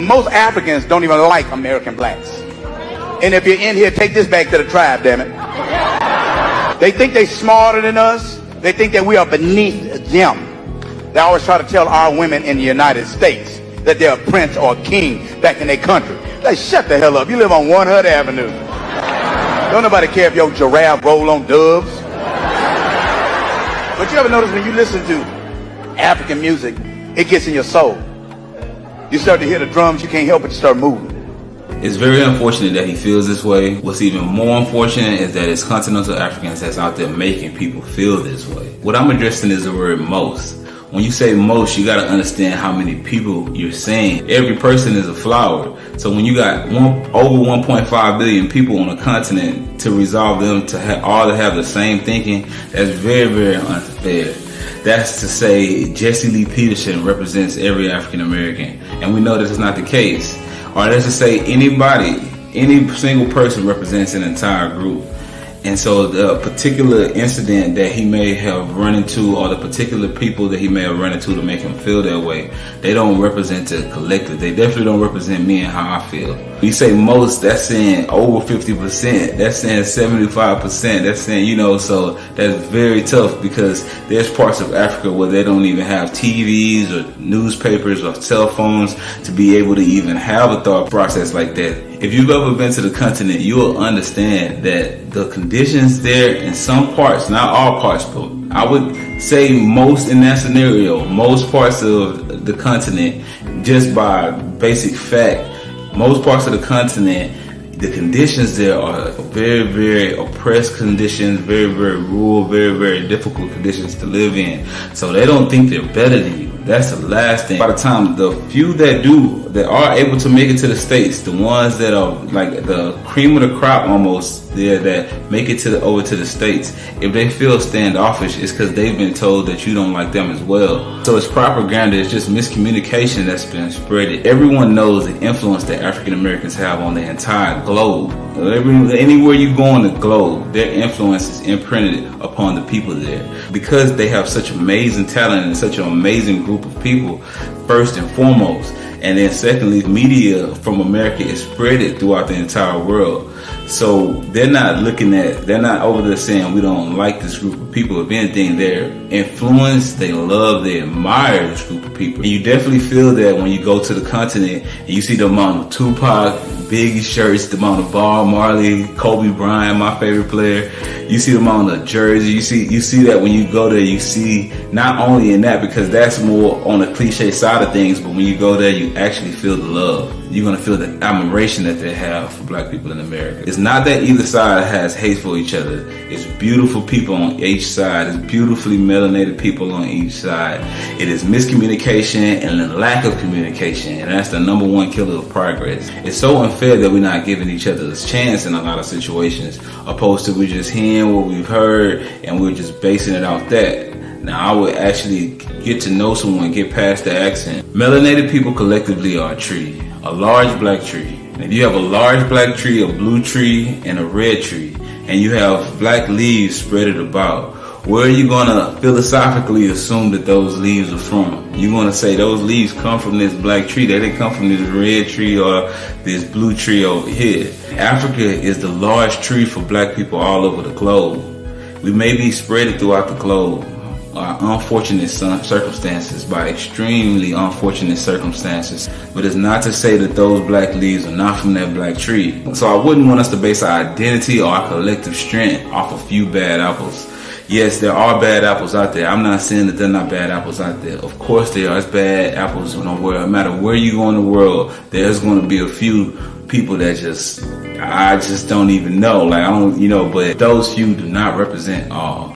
Most Africans don't even like American blacks. And if you're in here, take this back to the tribe, damn it. They think they're smarter than us. They think that we are beneath them. They always try to tell our women in the United States that they're a prince or a king back in their country. Like, shut the hell up. You live on 100 Avenue. Don't nobody care if your giraffe roll on doves. But you ever notice when you listen to African music, it gets in your soul. You start to hear the drums, you can't help but to start moving. It's very unfortunate that he feels this way. What's even more unfortunate is that it's continental Africans that's out there making people feel this way. What I'm addressing is the word most. When you say most, you got to understand how many people you're saying. Every person is a flower. So when you got over 1.5 billion people on a continent, to resolve them to all have the same thinking, that's very, very unfair. That's to say Jesse Lee Peterson represents every African American, and we know this is not the case. Or let's just say any single person represents an entire group. And so the particular incident that he may have run into, or the particular people that he may have run into to make him feel that way, they don't represent the collective. They definitely don't represent me and how I feel. When you say most, that's saying over 50%. That's saying 75%. That's saying, so that's very tough, because there's parts of Africa where they don't even have TVs or newspapers or cell phones to be able to even have a thought process like that. If you've ever been to the continent, you will understand that the conditions there in some parts, not all parts, but I would say most in that scenario, most parts of the continent, just by basic fact, most parts of the continent, the conditions there are very, very oppressed conditions, very, very rural, very, very difficult conditions to live in. So they don't think they're better than you. That's the last thing. By the time the few that are able to make it to the States, the ones that are like the cream of the crop almost there, that make it over to the States, if they feel standoffish, it's because they've been told that you don't like them as well. So it's propaganda, it's just miscommunication that's been spread. Everyone knows the influence that African Americans have on the entire globe. Anywhere you go on the globe, their influence is imprinted upon the people there, because they have such amazing talent and such an amazing group of people, first and foremost. And then secondly, media from America is spread throughout the entire world. So they're not over there saying we don't like this group of people. If anything, they're influenced, they love, they admire this group of people. And you definitely feel that when you go to the continent and you see the amount of Tupac, Biggie shirts, the amount of Bob Marley, Kobe Bryant, my favorite player. You see the amount of jersey. You see that when you go there, you see not only in that, because that's more on the cliche side of things, but when you go there, you actually feel the love. You're going to feel the admiration that they have for black people in America. It's not that either side has hate for each other. It's beautiful people on each side. It's beautifully melanated people on each side. It is miscommunication and the lack of communication, and that's the number one killer of progress. It's so unfair that we're not giving each other a chance in a lot of situations, opposed to we're just hearing what we've heard and we're just basing it off that. Now, I would actually get to know someone, get past the accent. Melanated people collectively are a tree, a large black tree. And if you have a large black tree, a blue tree, and a red tree, and you have black leaves spread about, where are you going to philosophically assume that those leaves are from? You're going to say those leaves come from this black tree. They didn't come from this red tree or this blue tree over here. Africa is the large tree for black people all over the globe. We may be spread throughout the globe by unfortunate circumstances, by extremely unfortunate circumstances, but it's not to say that those black leaves are not from that black tree. So I wouldn't want us to base our identity or our collective strength off a few bad apples. Yes, there are bad apples out there. I'm not saying that there are not bad apples out there. Of course there are. It's bad apples in the world. No matter where you go in the world, there's going to be a few people that I just don't even know. But those few do not represent all.